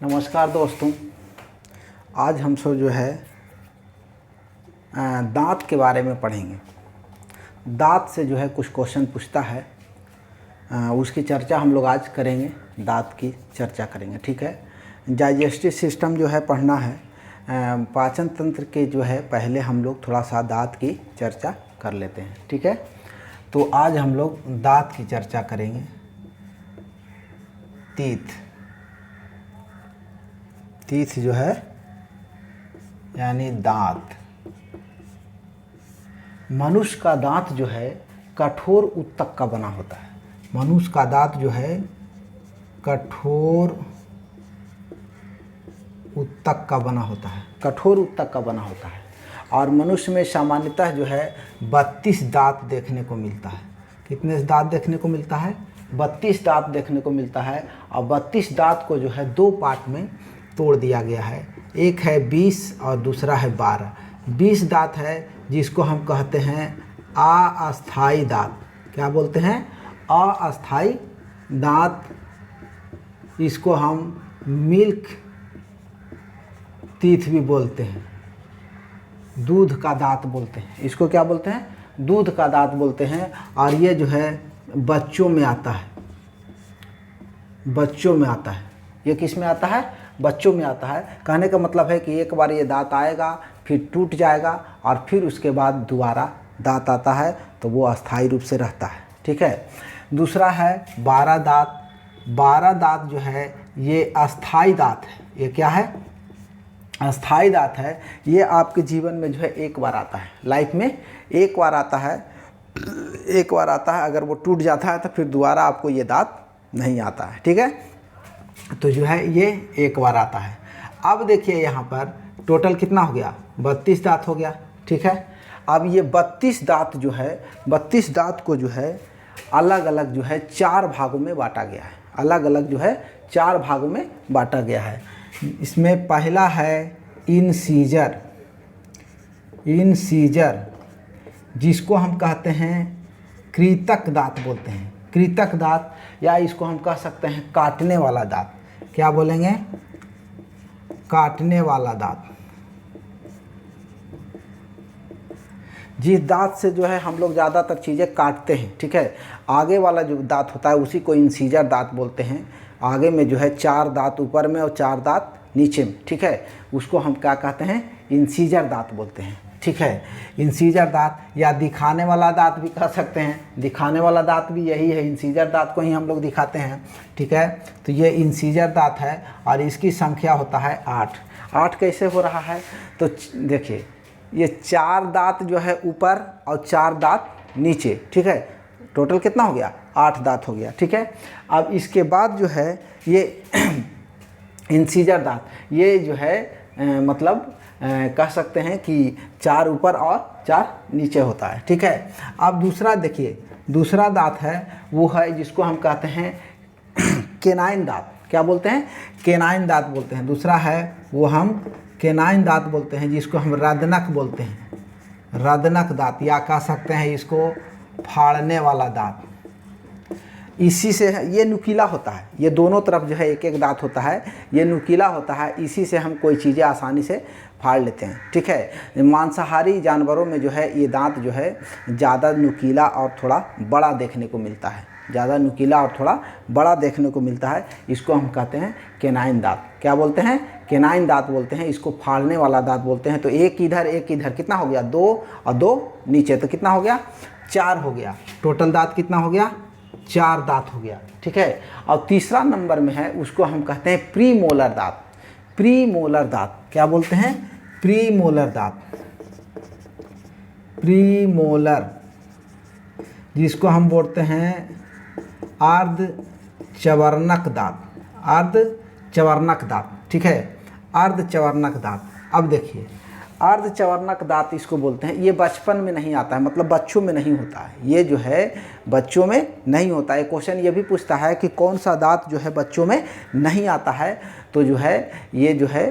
नमस्कार दोस्तों। आज हम सब जो है दांत के बारे में पढ़ेंगे। दांत से जो है कुछ क्वेश्चन पूछता है, उसकी चर्चा हम लोग आज करेंगे। दांत की चर्चा करेंगे, ठीक है। डाइजेस्टिव सिस्टम जो है पढ़ना है, पाचन तंत्र के जो है पहले हम लोग थोड़ा सा दांत की चर्चा कर लेते हैं, ठीक है। तो आज हम लोग दांत की चर्चा करेंगे। तीथ जो है यानी दांत। मनुष्य का दांत जो है कठोर उत्तक का बना होता है। मनुष्य का दांत जो है कठोर उत्तक का बना होता है, कठोर उत्तक का बना होता है। और मनुष्य में सामान्यतः जो है 32 दांत देखने को मिलता है। कितने दांत देखने को मिलता है? 32 दांत देखने को मिलता है। और 32 दांत को जो है दो पार्ट में तोड़ दिया गया है। एक है 20 और दूसरा है 12। 20 दांत है जिसको हम कहते हैं अस्थाई दांत। क्या बोलते हैं? अस्थाई दांत। इसको हम मिल्क टीथ भी बोलते हैं, दूध का दांत बोलते हैं। इसको क्या बोलते हैं? दूध का दांत बोलते हैं। और ये जो है बच्चों में आता है। बच्चों में आता है। ये किस में आता है? बच्चों में आता है। कहने का मतलब है कि एक बार ये दांत आएगा, फिर टूट जाएगा और फिर उसके बाद दोबारा दांत आता है, तो वो अस्थायी रूप से रहता है, ठीक है। दूसरा है 12 दांत। 12 दांत जो है ये अस्थायी दांत है। ये क्या है? अस्थायी दांत है। ये आपके जीवन में जो है एक बार आता है, लाइफ में एक बार आता है। एक बार आता है, अगर वो टूट जाता है तो फिर दोबारा आपको ये दांत नहीं आता है, ठीक है। तो जो है ये एक बार आता है। अब देखिए यहाँ पर टोटल कितना हो गया? 32 दांत हो गया, ठीक है। अब ये 32 दांत जो है, 32 दांत को जो है अलग अलग जो है 4 भागों में बांटा गया है। अलग अलग जो है 4 भागों में बांटा गया है। इसमें पहला है इंसीजर। इंसीजर जिसको हम कहते हैं कृतक दांत बोलते हैं। कृतक दांत, या इसको हम कह सकते हैं काटने वाला दांत। क्या बोलेंगे? काटने वाला दांत। जिस दांत से जो है हम लोग ज़्यादातर चीज़ें काटते हैं, ठीक है। आगे वाला जो दांत होता है उसी को इंसीजर दांत बोलते हैं। आगे में जो है 4 दांत ऊपर में और 4 दांत नीचे में, ठीक है। उसको हम क्या कहते हैं? इंसीजर दांत बोलते हैं, ठीक है। इंसीजर दांत या दिखाने वाला दांत भी कह सकते हैं। दिखाने वाला दांत भी यही है, इंसीजर दांत को ही हम लोग दिखाते हैं, ठीक है। तो ये इंसीजर दांत है और इसकी संख्या होता है 8। 8 कैसे हो रहा है? तो देखिए, ये 4 दांत जो है ऊपर और 4 दांत नीचे, ठीक है। टोटल कितना हो गया? 8 दांत हो गया, ठीक है। अब इसके बाद जो है ये इंसीजर दांत, ये जो है मतलब कह सकते हैं कि 4 ऊपर और 4 नीचे होता है, ठीक है। अब दूसरा देखिए, दूसरा दांत है वो है जिसको हम कहते हैं केनाइन दांत। क्या बोलते हैं? केनाइन दांत बोलते हैं। दूसरा है वो हम केनाइन दांत बोलते हैं, जिसको हम रदनक बोलते हैं। रदनक दांत, या कह सकते हैं इसको फाड़ने वाला दांत। इसी से ये नुकीला होता है। ये दोनों तरफ जो है एक एक दांत होता है, ये नुकीला होता है। इसी से हम कोई चीज़ें आसानी से फाड़ लेते हैं, ठीक है। मांसाहारी जानवरों में जो है ये दांत जो है ज़्यादा नुकीला और थोड़ा बड़ा देखने को मिलता है। ज़्यादा नुकीला और थोड़ा बड़ा देखने को मिलता है। इसको हम कहते हैं केनाइन दांत। क्या बोलते हैं? केनाइन दांत बोलते हैं। इसको फाड़ने वाला दांत बोलते हैं। तो एक इधर कितना हो गया? 2 और 2 नीचे, तो कितना हो गया? 4 हो गया। टोटल दांत कितना हो गया? 4 दांत हो गया, ठीक है। और तीसरा नंबर में है, उसको हम कहते हैं प्रीमोलर दांत। प्रीमोलर दांत क्या बोलते हैं? प्रीमोलर दांत। प्रीमोलर जिसको हम बोलते हैं अर्धचवर्णक दांत। अर्धचवर्णक दांत, ठीक है। अर्धचवर्णक दांत। अब देखिए, अर्धचवर्णक दांत इसको बोलते हैं। ये बचपन में नहीं आता है, मतलब बच्चों में नहीं होता है। ये जो है बच्चों में नहीं होता है। क्वेश्चन ये भी पूछता है कि कौन सा दांत जो है बच्चों में नहीं आता है, तो जो है ये जो है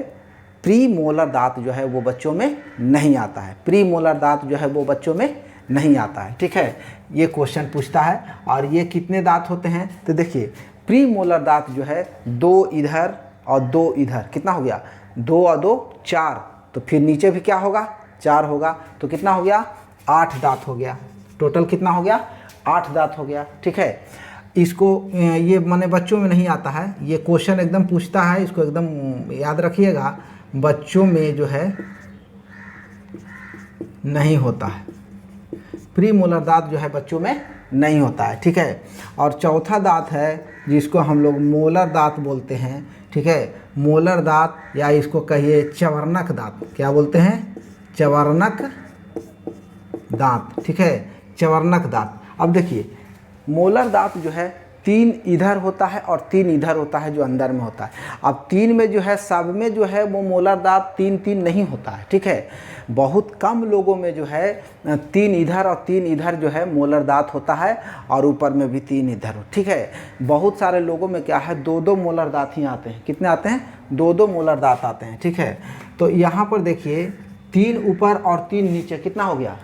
प्रीमोलर दांत जो है वो बच्चों में नहीं आता है। प्रीमोलर दांत जो है वो बच्चों में नहीं आता है, ठीक है। ये क्वेश्चन पूछता है। और ये कितने दांत होते हैं? तो देखिए, प्रीमोलर दांत जो है 2 इधर और 2 इधर, कितना हो गया 2 और 2 4, तो फिर नीचे भी क्या होगा 4 होगा, तो कितना हो गया 8 दांत हो गया। टोटल कितना हो गया 8 दांत हो गया। ठीक है, इसको ये माने बच्चों में नहीं आता है, ये क्वेश्चन एकदम पूछता है, इसको एकदम याद रखिएगा, बच्चों में जो है नहीं होता है, प्री मोलर दांत जो है बच्चों में नहीं होता है। ठीक है, और चौथा दांत है जिसको हम लोग मोलर दांत बोलते हैं। ठीक है, मोलर दांत या इसको कहिए चवर्णक दांत, क्या बोलते हैं चवर्णक दांत। ठीक है, चवर्णक दांत। अब देखिए मोलर दांत जो है 3 इधर होता है और 3 इधर होता है जो अंदर में होता है। अब 3 में जो है सब में जो है वो मोलर दांत 3 नहीं होता है। ठीक है, बहुत कम लोगों में जो है 3 इधर और 3 इधर जो है मोलर दांत होता है, और ऊपर में भी 3 इधर हो। ठीक है, बहुत सारे लोगों में क्या है 2-2 मोलर दांत ही आते हैं। कितने आते हैं 2-2 मोलर दांत आते हैं। ठीक है, तो यहाँ पर देखिए 3 ऊपर और 3 नीचे, कितना हो गया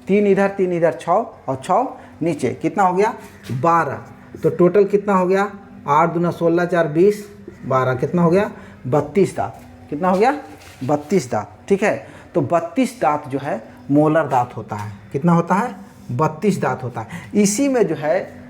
3 इधर 6 और 6 नीचे, कितना हो गया 12। तो टोटल कितना हो गया 8 दूना 16 4 20 12, कितना हो गया 32 दांत। कितना हो गया 32 दांत। ठीक है, तो 32 दांत जो है मोलर दांत होता है। कितना होता है 32 दांत होता है। इसी में जो है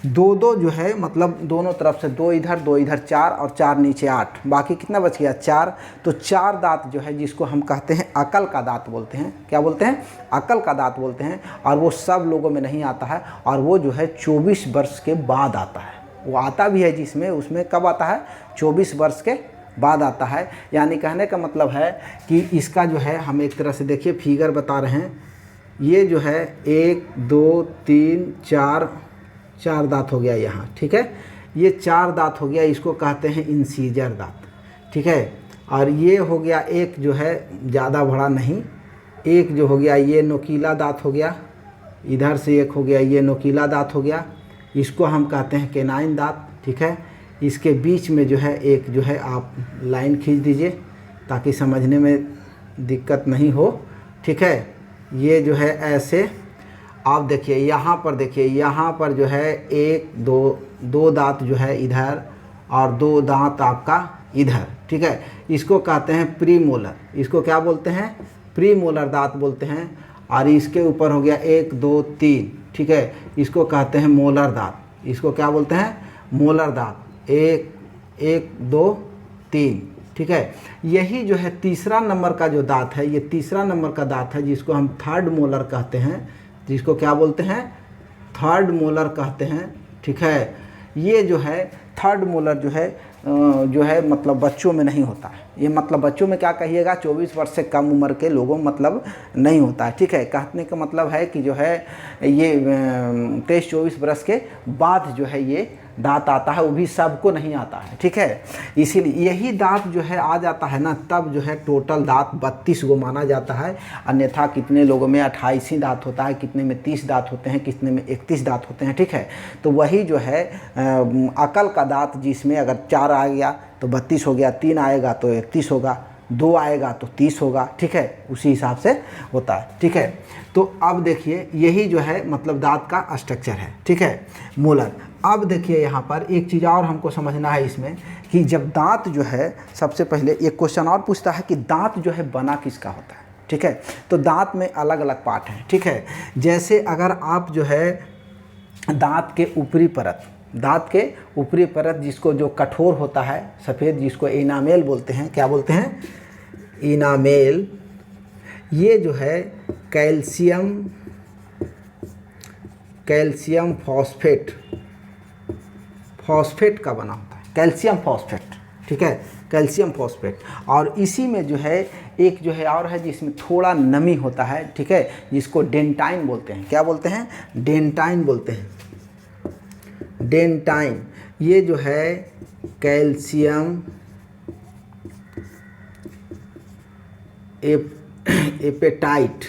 2-2 जो है मतलब दोनों तरफ से 2 इधर 4 और 4 नीचे 8, बाकी कितना बच गया 4। तो 4 दांत जो है जिसको हम कहते हैं अकल का दांत बोलते हैं। क्या बोलते हैं अकल का दांत बोलते हैं, और वो सब लोगों में नहीं आता है, और वो जो है 24 वर्ष के बाद आता है। वो आता भी है जिसमें, उसमें कब आता है 24 वर्ष के बाद आता है। यानी कहने का मतलब है कि इसका जो है हम एक तरह से देखिए फिगर बता रहे हैं, ये जो है 1 2 3 4 दांत हो गया यहाँ। ठीक है, ये 4 दांत हो गया, इसको कहते हैं इंसीजर दांत। ठीक है, और ये हो गया एक जो है ज़्यादा बड़ा नहीं, एक जो हो गया ये नोकीला दांत हो गया, इधर से एक हो गया ये नोकीला दांत हो गया, इसको हम कहते हैं केनाइन दांत। ठीक है, इसके बीच में जो है एक जो है आप लाइन खींच दीजिए ताकि समझने में दिक्कत नहीं हो। ठीक है, ये जो है ऐसे आप देखिए, यहाँ पर देखिए, यहाँ पर जो है 1 2 दांत जो है इधर और 2 दांत आपका इधर। ठीक है, इसको कहते हैं प्री मोलर, इसको क्या बोलते हैं प्री मोलर दांत बोलते हैं। और इसके ऊपर हो गया 1 2 3। ठीक है, इसको कहते हैं मोलर दांत, इसको क्या बोलते हैं मोलर दांत, 1 2 3। ठीक है, यही जो है तीसरा नंबर का जो दांत है, ये तीसरा नंबर का दांत है जिसको हम थर्ड मोलर कहते हैं, जिसको क्या बोलते हैं थर्ड मोलर कहते हैं। ठीक है, ये जो है थर्ड मोलर जो है मतलब बच्चों में नहीं होता है। ये मतलब बच्चों में क्या कहिएगा 24 वर्ष से कम उम्र के लोगों मतलब नहीं होता है। ठीक है, कहने का मतलब है कि जो है ये 23-24 वर्ष के बाद जो है ये दांत आता है, वो भी सबको नहीं आता है। ठीक है, इसीलिए यही दांत जो है आ जाता है ना, तब जो है टोटल दांत 32 गो माना जाता है। अन्यथा कितने लोगों में 28 ही दांत होता है, कितने में 30 दांत होते हैं, कितने में 31 दांत होते हैं। ठीक है, तो वही जो है अकल का दांत, जिसमें अगर 4 आ गया तो 32 हो गया, 3 आएगा तो 31 होगा, 2 आएगा तो 30 होगा। ठीक है, उसी हिसाब से होता है। ठीक है, तो अब देखिए यही जो है मतलब दांत का स्ट्रक्चर है। ठीक है, मोलर। अब देखिए यहाँ पर एक चीज़ और हमको समझना है इसमें, कि जब दांत जो है, सबसे पहले एक क्वेश्चन और पूछता है कि दांत जो है बना किसका होता है। ठीक है, तो दांत में अलग अलग पार्ट हैं। ठीक है, जैसे अगर आप जो है दांत के ऊपरी परत जिसको जो कठोर होता है सफ़ेद, जिसको इनामेल बोलते हैं, क्या बोलते हैं इनामेल, ये जो है कैल्शियम फॉस्फेट का बना होता है, कैल्शियम फॉस्फेट। ठीक है, कैल्शियम फॉस्फेट। और इसी में जो है एक जो है और है जिसमें थोड़ा नमी होता है। ठीक है, जिसको डेंटाइन बोलते हैं। क्या बोलते हैं डेंटाइन बोलते हैं, डेंटाइन। ये जो है कैल्शियम एपेटाइट,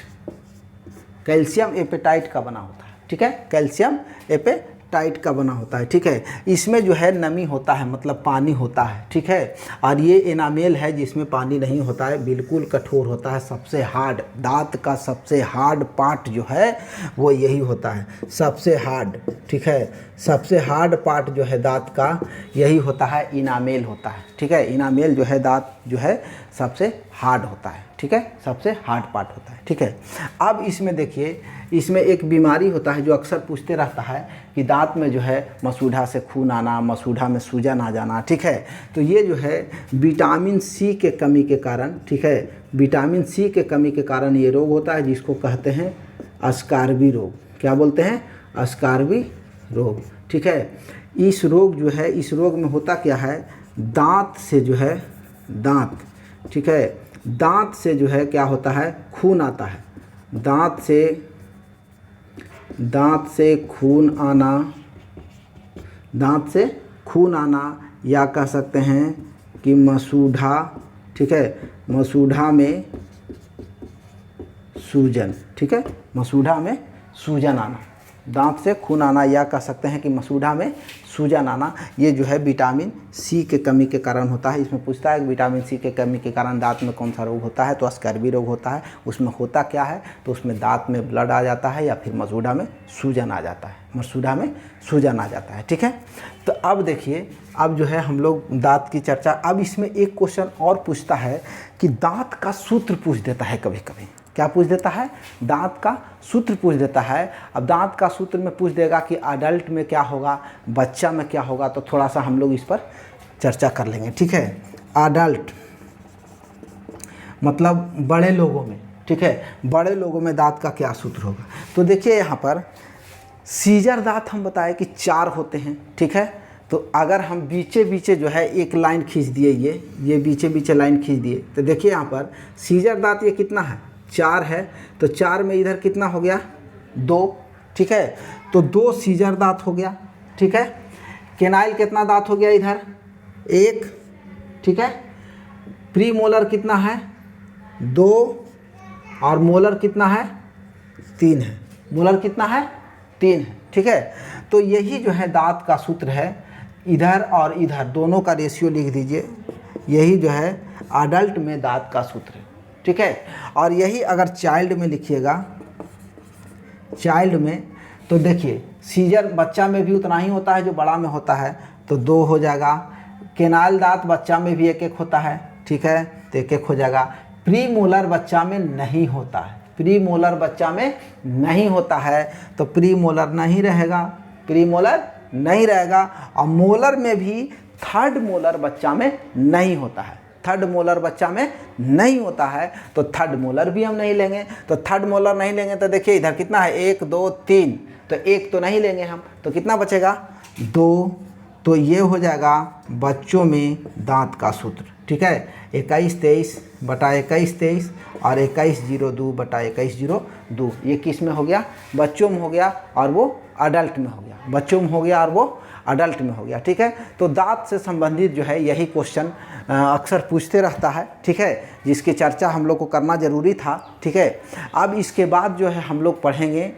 कैल्शियम एपेटाइट का बना होता है। ठीक है, कैल्शियम एपेटाइट टाइट का बना होता है, ठीक है। इसमें जो है नमी होता है, मतलब पानी होता है, ठीक है। और ये एनामेल है जिसमें पानी नहीं होता है, बिल्कुल कठोर होता है। सबसे हार्ड, दांत का सबसे हार्ड पार्ट जो है वो यही होता है, सबसे हार्ड, ठीक है। सबसे हार्ड पार्ट जो है दांत का यही होता है, इनामेल होता है, ठीक है। इनामेल जो है दांत जो है सबसे हार्ड होता है, ठीक है, सबसे हार्ड पार्ट होता है, ठीक है। अब इसमें देखिए, इसमें एक बीमारी होता है जो अक्सर पूछते रहता है कि दांत में जो है मसूढ़ा से खून आना, मसूढ़ा में सूजन आ जाना, ठीक है। तो ये जो है विटामिन सी के कमी के कारण, ठीक है, विटामिन सी के कमी के कारण ये रोग होता है, जिसको कहते हैं अस्कार्बी रोग। क्या बोलते हैं? अस्कार्बी रोग, ठीक है। इस रोग जो है, इस रोग में होता क्या है, दांत से जो है, दांत, ठीक है, दांत से जो है क्या होता है, खून आता है। दांत से खून आना, दांत से खून आना, या कह सकते हैं कि मसूढ़ा, ठीक है, मसूढ़ा में सूजन, ठीक है, मसूढ़ा में सूजन आना, दांत से खून आना, या कह सकते हैं कि मसूढ़ा में सूजन आना, ये जो है विटामिन सी के कमी के कारण होता है। इसमें पूछता है कि विटामिन सी के कमी के कारण दांत में कौन सा रोग होता है, तो अस्कर्वी रोग होता है। उसमें होता क्या है, तो उसमें दांत में ब्लड आ जाता है, या फिर मसूढ़ा में सूजन आ जाता है, मसूढ़ा में सूजन आ जाता है, ठीक है। तो अब देखिए, अब जो है हम लोग दांत की चर्चा, अब इसमें एक क्वेश्चन और पूछता है कि दांत का सूत्र पूछ देता है कभी कभी। क्या पूछ देता है? दांत का सूत्र पूछ देता है। अब दांत का सूत्र में पूछ देगा कि अडल्ट में क्या होगा, बच्चा में क्या होगा, तो थोड़ा सा हम लोग इस पर चर्चा कर लेंगे, ठीक है। अडल्ट मतलब बड़े लोगों में, ठीक है, बड़े लोगों में दांत का क्या सूत्र होगा। तो देखिए यहाँ पर सीजर दांत हम बताए कि 4 होते हैं, ठीक है। तो अगर हम बीचे बीचे जो है एक लाइन खींच दिए, ये बीचे बीचे लाइन खींच दिए, तो देखिए यहाँ पर सीजर दांत ये कितना है, 4 है। तो 4 में इधर कितना हो गया, 2, ठीक है। तो 2 सीजर दांत हो गया, ठीक है। केनाइल कितना दांत हो गया इधर, 1, ठीक है। प्री मोलर कितना है, 2, और मोलर कितना है, 3 है। मोलर कितना है, 3 है, ठीक है। तो यही जो है दांत का सूत्र है। इधर और इधर दोनों का रेशियो लिख दीजिए, यही जो है अडल्ट में दांत का सूत्र है, ठीक है। और यही अगर चाइल्ड में लिखिएगा, चाइल्ड में, तो देखिए सीजर बच्चा में भी उतना ही होता है जो बड़ा में होता है, तो 2 हो जाएगा। केनाइल दांत बच्चा में भी 1-1 होता है, ठीक है, तो 1-1 हो जाएगा। प्री मोलर बच्चा में नहीं होता है, प्री मोलर बच्चा में नहीं होता है, तो प्री मोलर नहीं रहेगा, प्री मोलर नहीं रहेगा। और मोलर में भी थर्ड मोलर बच्चा में नहीं होता है, थर्ड मोलर बच्चा में नहीं होता है, तो थर्ड मोलर भी हम नहीं लेंगे। तो थर्ड मोलर नहीं लेंगे तो देखिए इधर कितना है, 1, 2, 3, तो 1 तो नहीं लेंगे हम, तो कितना बचेगा, 2। तो ये हो जाएगा बच्चों में दांत का सूत्र, ठीक है। 21-23/21-23 और 2102/2102, ये किस में हो गया, बच्चों में हो गया, और वो अडल्ट में हो गया, बच्चों में हो गया और वो अडल्ट में हो गया, ठीक है। तो दांत से संबंधित जो है यही क्वेश्चन अक्सर पूछते रहता है, ठीक है, जिसकी चर्चा हम लोग को करना ज़रूरी था, ठीक है। अब इसके बाद जो है हम लोग पढ़ेंगे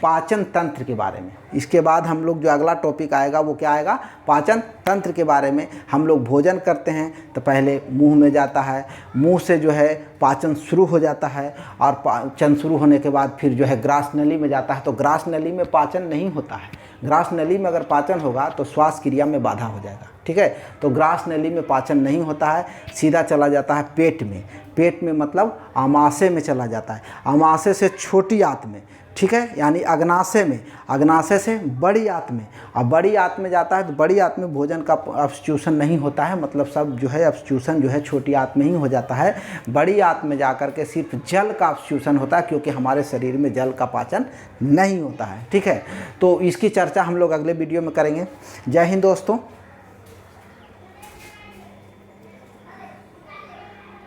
पाचन तंत्र के बारे में। इसके बाद हम लोग जो अगला टॉपिक आएगा वो क्या आएगा, पाचन तंत्र के बारे में। हम लोग भोजन करते हैं तो पहले मुंह में जाता है, मुंह से जो है पाचन शुरू हो जाता है, और पाचन शुरू होने के बाद फिर जो है ग्रास नली में जाता है। तो ग्रास नली में पाचन नहीं होता है, ग्रास नली में अगर पाचन होगा तो श्वास क्रिया में बाधा हो जाएगा, ठीक है। तो ग्रास नली में पाचन नहीं होता है, सीधा चला जाता है पेट में। पेट में मतलब आमाशय में चला जाता है, आमाशय से छोटी आंत में, ठीक है, यानी अग्नाशय में, अग्नाशय से बड़ी आंत में, और बड़ी आंत में जाता है। तो बड़ी आंत में भोजन का अब्स्ट्यूशन नहीं होता है, मतलब सब जो है अब्स्ट्यूशन जो है छोटी आंत में ही हो जाता है। बड़ी आंत में जाकर के सिर्फ जल का अब्स्ट्यूशन होता है, क्योंकि हमारे शरीर में जल का पाचन नहीं होता है, ठीक है। तो इसकी चर्चा हम लोग अगले वीडियो में करेंगे। जय हिंद दोस्तों।